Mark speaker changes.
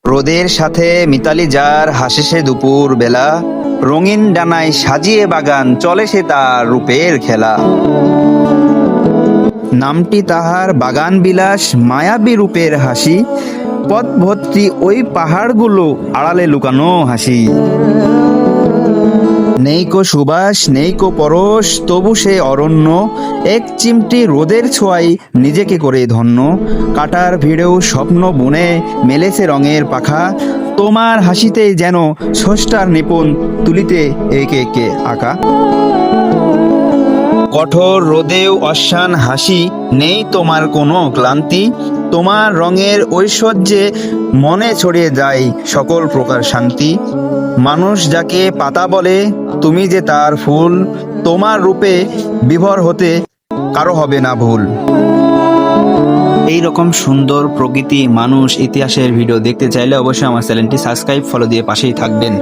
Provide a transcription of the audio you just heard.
Speaker 1: রোদের সাথে মিতালি যার হাসে সে দুপুর বেলা, রঙিন ডানায় সাজিয়ে বাগান চলে সে তার রূপের খেলা। নামটি তাহার বাগান বিলাস, মায়াবী রূপের হাসি, পথ ভর্তি ওই পাহাড়গুলো আড়ালে লুকানো হাসি। নেইকো সুবাস নেইকো পরশ, তবু সে অরণ্য, এক চিমটি রোদের ছোঁয়ায় নিজেকে করে ধন্য। কাটার ভিড়েও স্বপ্ন বুনে মেলেছে রঙের পাখা, তোমার হাসিতেই যেন স্রষ্টার নিপুণ তুলিতে একে একে আঁকা। কঠোর রোদেও অশ্বান হাসি, নেই তোমার কোনো ক্লান্তি, তোমার রঙের ঐশ্বর্যে মনে ছড়িয়ে যায় সকল প্রকার শান্তি। মানুষ যাকে পাতা বলে, তুমি যে তার ফুল, তোমার রূপে বিভোর হতে কারো হবে না ভুল। এই রকম সুন্দর প্রকৃতি, মানুষ, ইতিহাসের ভিডিও দেখতে চাইলে অবশ্যই আমার চ্যানেলটি সাবস্ক্রাইব, ফলো দিয়ে পাশেই থাকবেন।